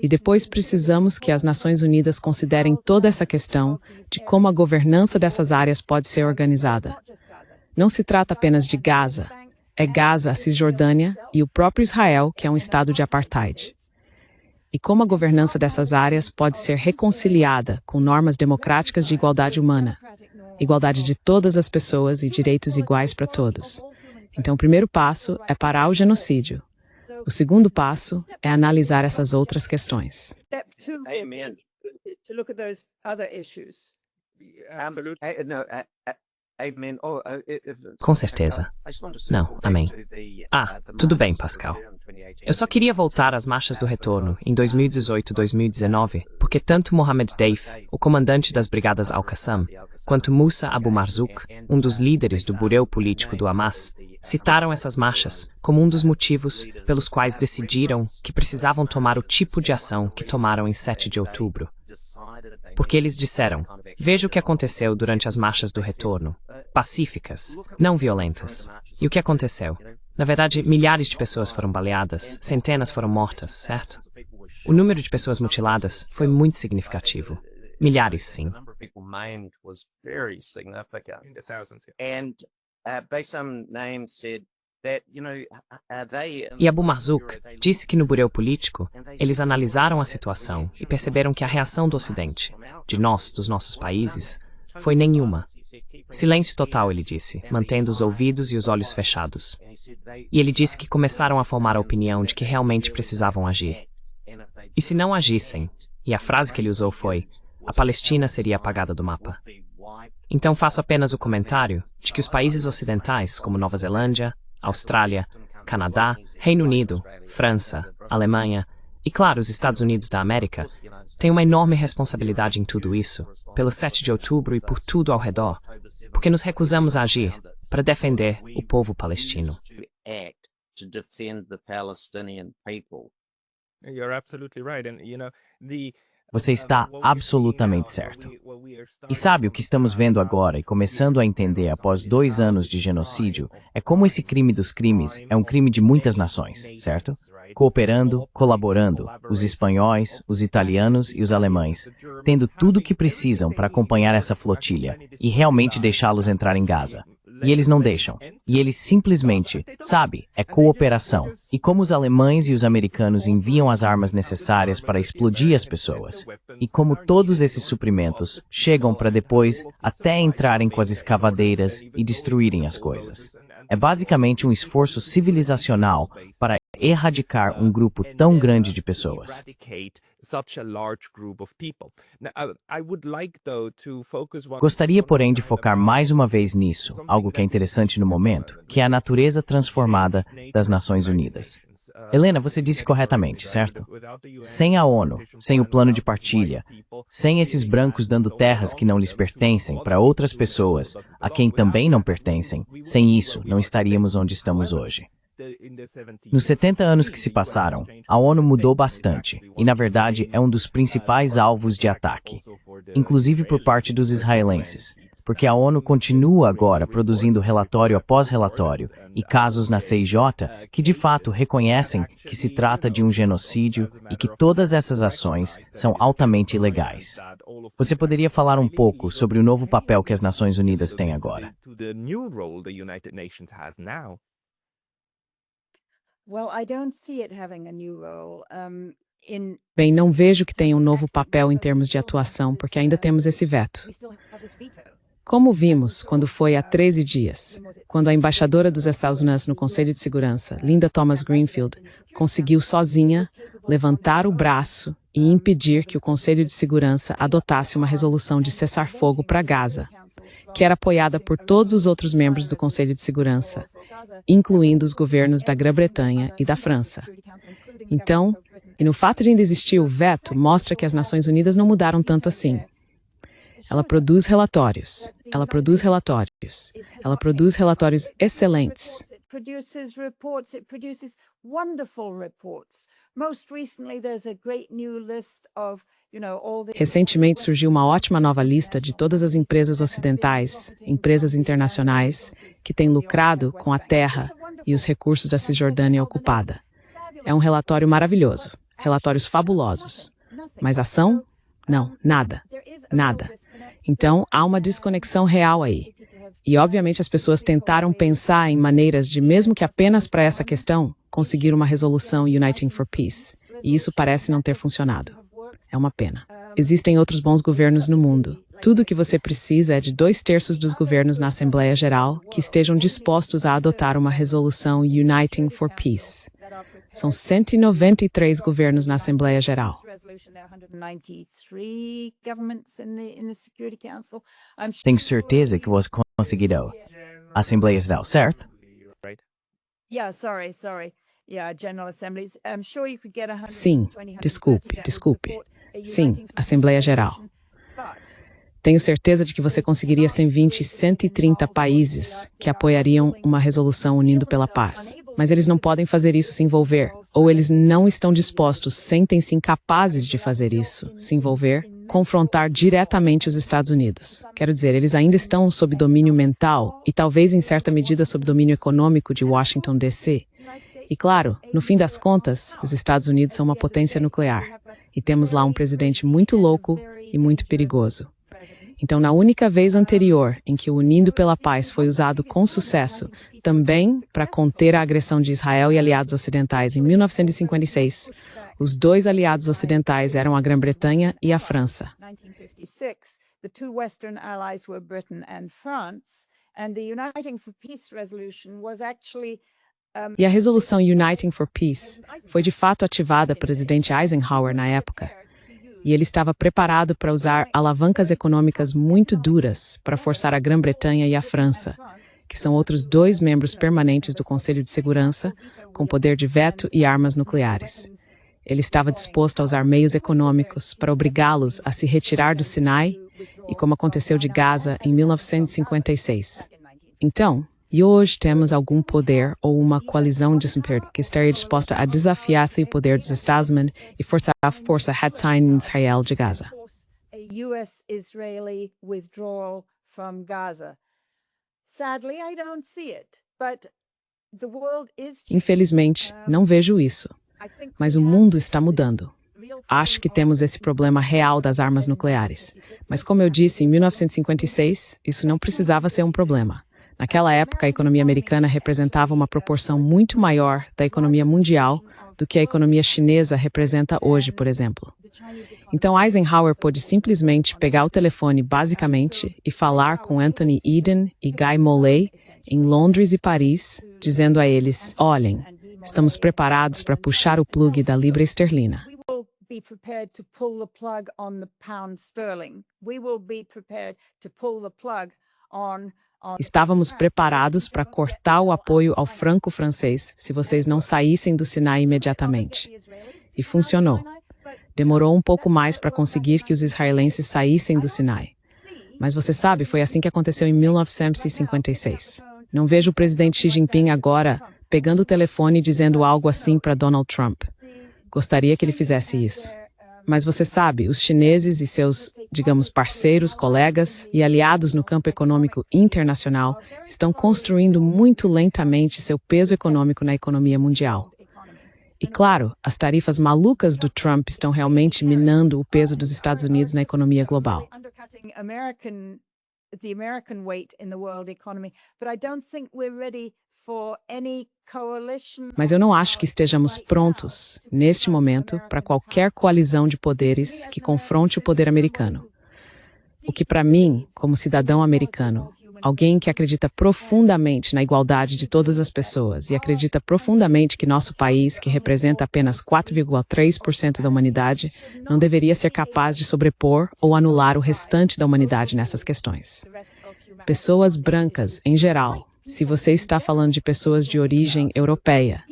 E depois precisamos que as Nações Unidas considerem toda essa questão de como a governança dessas áreas pode ser organizada. Não se trata apenas de Gaza. É Gaza, a Cisjordânia e o próprio Israel, que é um estado de apartheid. E como a governança dessas áreas pode ser reconciliada com normas democráticas de igualdade humana, igualdade de todas as pessoas e direitos iguais para todos. Então, o primeiro passo é parar o genocídio. O segundo passo é analisar essas outras questões. Amen. To look at those other issues. Amen. Com certeza. Não, amém. Tudo bem, Pascal. Eu só queria voltar às marchas do retorno em 2018 e 2019, porque tanto Mohammed Deif, o comandante das brigadas Al-Qassam, quanto Moussa Abu Marzouk, um dos líderes do bureau político do Hamas, citaram essas marchas como um dos motivos pelos quais decidiram que precisavam tomar o tipo de ação que tomaram em 7 de outubro. Porque eles disseram, veja o que aconteceu durante as marchas do retorno, pacíficas, não violentas. E o que aconteceu? Na verdade, milhares de pessoas foram baleadas, centenas foram mortas, certo? O número de pessoas mutiladas foi muito significativo. Milhares, sim. In the thousands, yeah. And Bassam Naim said, E Abu Marzouk disse que no Bureau Político, eles analisaram a situação e perceberam que a reação do Ocidente, de nós, dos nossos países, foi nenhuma. Silêncio total, ele disse, mantendo os ouvidos e os olhos fechados. E ele disse que começaram a formar a opinião de que realmente precisavam agir. E se não agissem, e a frase que ele usou foi, a Palestina seria apagada do mapa. Então faço apenas o comentário de que os países ocidentais, como Nova Zelândia, Austrália, Canadá, Reino Unido, França, Alemanha e, claro, os Estados Unidos da América, têm uma enorme responsabilidade em tudo isso, pelo 7 de outubro e por tudo ao redor, porque nos recusamos a agir para defender o povo palestino. You're absolutely right. And, Você está absolutamente certo. E sabe, o que estamos vendo agora e começando a entender após 2 anos de genocídio é como esse crime dos crimes é um crime de muitas nações, certo? Cooperando, colaborando, os espanhóis, os italianos e os alemães, tendo tudo o que precisam para acompanhar essa flotilha e realmente deixá-los entrar em Gaza. E eles não deixam. E eles simplesmente, sabe, é cooperação. E como os alemães e os americanos enviam as armas necessárias para explodir as pessoas. E como todos esses suprimentos chegam para depois até entrarem com as escavadeiras e destruírem as coisas. É basicamente um esforço civilizacional para erradicar um grupo tão grande de pessoas. Gostaria, porém, de focar mais uma vez nisso, algo que é interessante no momento, que é a natureza transformada das Nações Unidas. Helena, você disse corretamente, certo? Sem a ONU, sem o plano de partilha, sem esses brancos dando terras que não lhes pertencem para outras pessoas, a quem também não pertencem, sem isso, não estaríamos onde estamos hoje. Nos 70 anos que se passaram, a ONU mudou bastante e, na verdade, é um dos principais alvos de ataque, inclusive por parte dos israelenses, porque a ONU continua agora produzindo relatório após relatório e casos na CIJ que, de fato, reconhecem que se trata de um genocídio e que todas essas ações são altamente ilegais. Você poderia falar um pouco sobre o novo papel que as Nações Unidas têm agora? Bem, não vejo que tenha um novo papel em termos de atuação, porque ainda temos esse veto. Como vimos quando foi há 13 dias, quando a embaixadora dos Estados Unidos no Conselho de Segurança, Linda Thomas Greenfield, conseguiu sozinha levantar o braço e impedir que o Conselho de Segurança adotasse uma resolução de cessar-fogo para Gaza, que era apoiada por todos os outros membros do Conselho de Segurança, incluindo os governos da Grã-Bretanha e da França. Então, e no fato de ainda existir o veto, mostra que as Nações Unidas não mudaram tanto assim. Ela produz relatórios excelentes. Recentemente surgiu uma ótima nova lista de todas as empresas ocidentais, empresas internacionais, que têm lucrado com a terra e os recursos da Cisjordânia ocupada. É um relatório maravilhoso, relatórios fabulosos. Mas ação? Não, nada. Então, há uma desconexão real aí. E, obviamente, as pessoas tentaram pensar em maneiras de, mesmo que apenas para essa questão, conseguir uma resolução Uniting for Peace. E isso parece não ter funcionado. É uma pena. Existem outros bons governos no mundo. Tudo o que você precisa é de 2/3 dos governos na Assembleia Geral que estejam dispostos a adotar uma resolução Uniting for Peace. São 193 governos na Assembleia Geral. Tenho certeza que você conseguirá. Assembleia Geral, certo? Sim, desculpe. Sim, Assembleia Geral. Tenho certeza de que você conseguiria 120 e 130 países que apoiariam uma resolução unindo pela paz. Mas eles não podem fazer isso se envolver. Ou eles não estão dispostos, sentem-se incapazes de fazer isso, se envolver, confrontar diretamente os Estados Unidos. Quero dizer, eles ainda estão sob domínio mental e talvez em certa medida sob domínio econômico de Washington, D.C. E claro, no fim das contas, os Estados Unidos são uma potência nuclear. E temos lá um presidente muito louco e muito perigoso. Então, na única vez anterior em que o Unindo pela Paz foi usado com sucesso, também para conter a agressão de Israel e aliados ocidentais em 1956, os dois aliados ocidentais eram a Grã-Bretanha e a França. 1956, the two Western allies were Britain and France, and the Uniting for Peace resolution was actually E a resolução Uniting for Peace foi de fato ativada pelo presidente Eisenhower na época, e ele estava preparado para usar alavancas econômicas muito duras para forçar a Grã-Bretanha e a França, que são outros dois membros permanentes do Conselho de Segurança, com poder de veto e armas nucleares. Ele estava disposto a usar meios econômicos para obrigá-los a se retirar do Sinai, e como aconteceu de Gaza em 1956. Então, e hoje temos algum poder ou uma coalizão de super que estaria disposta a desafiar o poder dos Estados-Unidos e forçar a força Hatzai em Israel de Gaza. a US-Israeli withdrawal from Gaza. Sadly, I don't see it, but the world is changing. Infelizmente, não vejo isso, I think mas we o have mundo está mudando. real Acho que temos esse problema real das armas nucleares. Mas como eu disse, em 1956, isso não precisava ser um problema. Naquela época, a economia americana representava uma proporção muito maior da economia mundial do que a economia chinesa representa hoje, por exemplo. Então Eisenhower pôde simplesmente pegar o telefone, basicamente, e falar com Anthony Eden e Guy Mollet em Londres e Paris, dizendo a eles: olhem, estamos preparados para puxar o plug da libra esterlina. we will be prepared to pull the plug on the pound sterling. We will be prepared to pull the plug on Estávamos preparados para cortar o apoio ao franco-francês se vocês não saíssem do Sinai imediatamente. E funcionou. Demorou um pouco mais para conseguir que os israelenses saíssem do Sinai. Mas você sabe, foi assim que aconteceu em 1956. Não vejo o presidente Xi Jinping agora pegando o telefone e dizendo algo assim para Donald Trump. Gostaria que ele fizesse isso. Mas você sabe, os chineses e seus, digamos, parceiros, colegas e aliados no campo econômico internacional estão construindo muito lentamente seu peso econômico na economia mundial. E claro, as tarifas malucas do Trump estão realmente minando o peso dos Estados Unidos na economia global. undercutting the American weight in the world economy, but I don't think we're ready for any coalition. Mas eu não acho que estejamos prontos, neste momento, para qualquer coalizão de poderes que confronte o poder americano. O que para mim, como cidadão americano, alguém que acredita profundamente na igualdade de todas as pessoas e acredita profundamente que nosso país, que representa apenas 4,3% da humanidade, não deveria ser capaz de sobrepor ou anular o restante da humanidade nessas questões. Pessoas brancas, em geral, se você está falando de pessoas de origem europeia,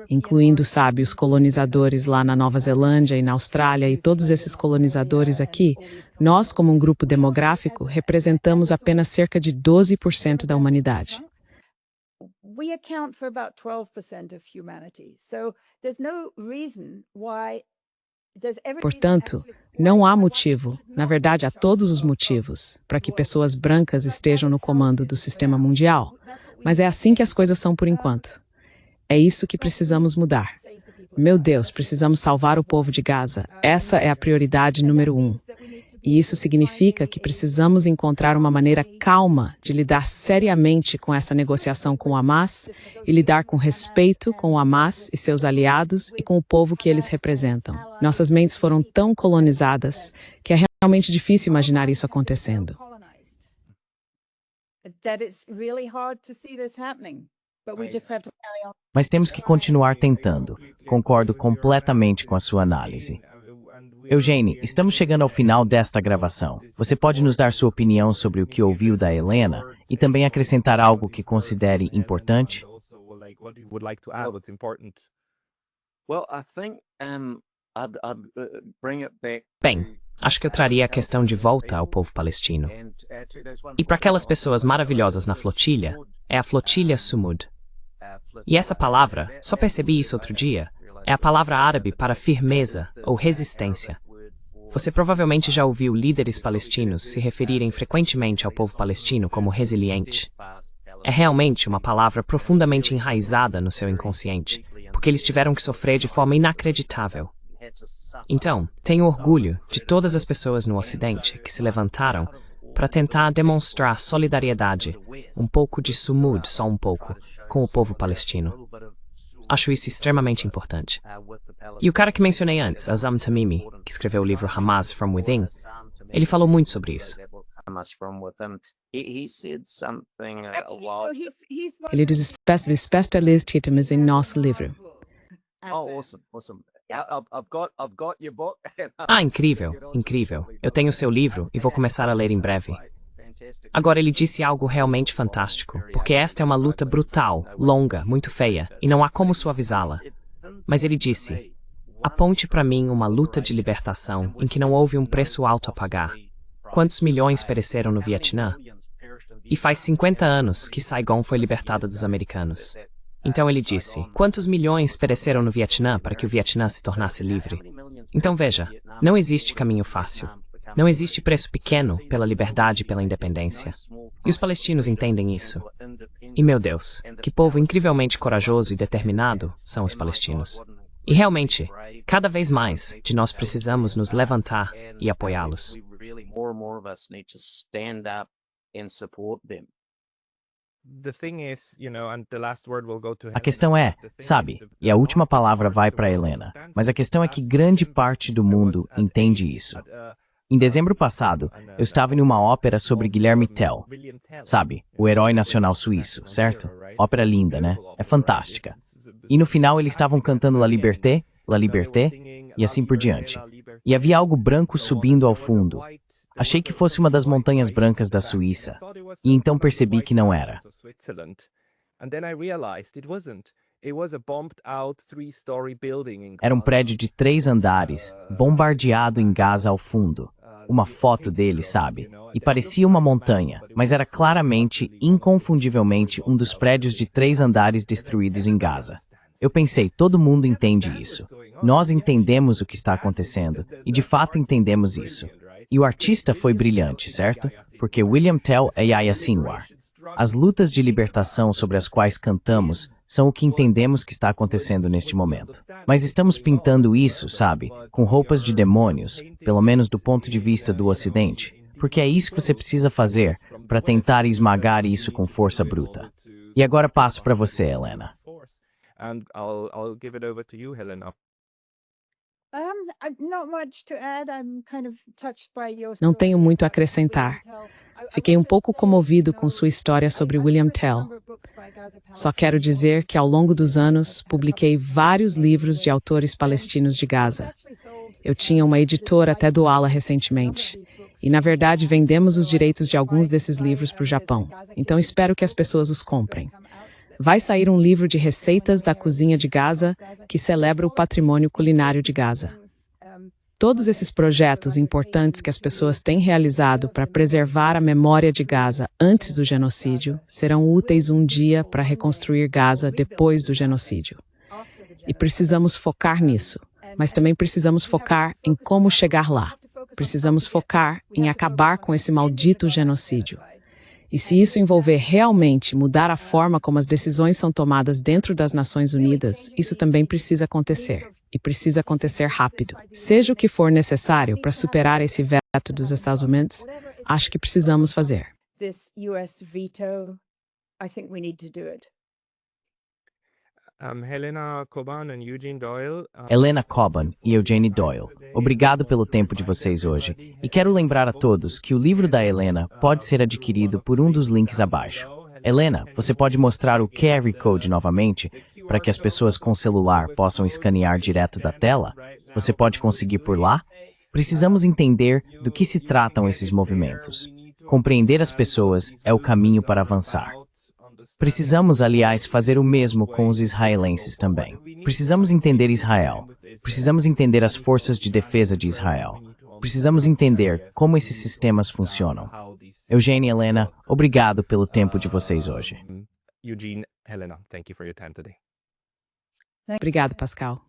incluindo, sabe, os colonizadores lá na Nova Zelândia e na Austrália e todos esses colonizadores aqui, nós, como um grupo demográfico, representamos apenas cerca de 12% da humanidade. We account for about 12% of humanity. So there's no reason why there's every Portanto, não há motivo, na verdade há todos os motivos, para que pessoas brancas estejam no comando do sistema mundial. Mas é assim que as coisas são por enquanto. É isso que precisamos mudar. Meu Deus, precisamos salvar o povo de Gaza. Essa é a prioridade número 1. E isso significa que precisamos encontrar uma maneira calma de lidar seriamente com essa negociação com o Hamas e lidar com respeito com o Hamas e seus aliados e com o povo que eles representam. Nossas mentes foram tão colonizadas que é realmente difícil imaginar isso acontecendo. that it's really hard to see this happening. But we just have to carry on. Mas temos que continuar tentando. Concordo completamente com a sua análise. Eugênie, estamos chegando ao final desta gravação. Você pode nos dar sua opinião sobre o que ouviu da Helena e também acrescentar algo que considere importante? What you would like to add, what's important? Well, I think I'd bring it back. Bem, acho que eu traria a questão de volta ao povo palestino. And there's one E para aquelas pessoas maravilhosas na flotilha, é a flotilha Sumud. E essa palavra, só percebi isso outro dia, é a palavra árabe para firmeza ou resistência. Você provavelmente já ouviu líderes palestinos se referirem frequentemente ao povo palestino como resiliente. É realmente uma palavra profundamente enraizada no seu inconsciente, porque eles tiveram que sofrer de forma inacreditável. Então, tenho orgulho de todas as pessoas no Ocidente que se levantaram para tentar demonstrar solidariedade, um pouco de sumud, só um pouco, com o povo palestino. Acho isso extremamente importante. E o cara que mencionei antes, Azam Tamimi, que escreveu o livro Hamas From Within, ele falou muito sobre isso. Ele diz especialistas em nosso livro. Ah, incrível, incrível. Eu tenho seu livro e vou começar a ler em breve. Agora ele disse algo realmente fantástico, porque esta é uma luta brutal, longa, muito feia, e não há como suavizá-la. Mas ele disse: aponte para mim uma luta de libertação em que não houve um preço alto a pagar. Quantos milhões pereceram no Vietnã? E faz 50 anos que Saigon foi libertada dos americanos. Então ele disse: quantos milhões pereceram no Vietnã para que o Vietnã se tornasse livre? Então veja, não existe caminho fácil. Não existe preço pequeno pela liberdade e pela independência. E os palestinos entendem isso. E meu Deus, que povo incrivelmente corajoso e determinado são os palestinos. E realmente, cada vez mais, de nós precisamos nos levantar e apoiá-los. A questão é, sabe, e a última palavra vai para Helena, mas a questão é que grande parte do mundo entende isso. Em dezembro passado, eu estava em uma ópera sobre Guilherme Tell, sabe, o herói nacional suíço, certo? Ópera linda, né? É fantástica. E no final eles estavam cantando La Liberté, e assim por diante. E havia algo branco subindo ao fundo. Achei que fosse uma das montanhas brancas da Suíça, e então percebi que não era. Era um prédio de 3 andares, bombardeado em Gaza ao fundo. Uma foto dele, sabe? E parecia uma montanha, mas era claramente, inconfundivelmente, um dos prédios de 3 andares destruídos em Gaza. Eu pensei, todo mundo entende isso. Nós entendemos o que está acontecendo, e de fato entendemos isso. E o artista foi brilhante, certo? Porque William Tell é Yahya Sinwar. As lutas de libertação sobre as quais cantamos são o que entendemos que está acontecendo neste momento. Mas estamos pintando isso, sabe, com roupas de demônios, pelo menos do ponto de vista do Ocidente, porque é isso que você precisa fazer para tentar esmagar isso com força bruta. E agora passo para você, Helena. Não tenho muito a acrescentar. Fiquei um pouco comovido com sua história sobre William Tell. Só quero dizer que, ao longo dos anos, publiquei vários livros de autores palestinos de Gaza. Eu tinha uma editora até doá-la recentemente. E, na verdade, vendemos os direitos de alguns desses livros para o Japão. Então, espero que as pessoas os comprem. Vai sair um livro de receitas da cozinha de Gaza que celebra o patrimônio culinário de Gaza. Todos esses projetos importantes que as pessoas têm realizado para preservar a memória de Gaza antes do genocídio serão úteis um dia para reconstruir Gaza depois do genocídio. E precisamos focar nisso, mas também precisamos focar em como chegar lá. Precisamos focar em acabar com esse maldito genocídio. E se isso envolver realmente mudar a forma como as decisões são tomadas dentro das Nações Unidas, isso também precisa acontecer. E precisa acontecer rápido. Seja o que for necessário para superar esse veto dos Estados Unidos, acho que precisamos fazer. Helena Coban e Eugene Doyle, obrigado pelo tempo de vocês hoje. E quero lembrar a todos que o livro da Helena pode ser adquirido por um dos links abaixo. Helena, você pode mostrar o QR Code novamente para que as pessoas com celular possam escanear direto da tela? Você pode conseguir por lá? Precisamos entender do que se tratam esses movimentos. Compreender as pessoas é o caminho para avançar. Precisamos, aliás, fazer o mesmo com os israelenses também. Precisamos entender Israel. Precisamos entender as forças de defesa de Israel. Precisamos entender como esses sistemas funcionam. Eugene e Helena, obrigado pelo tempo de vocês hoje. Eugene, Helena, thank you for your time today. Obrigado, Pascal.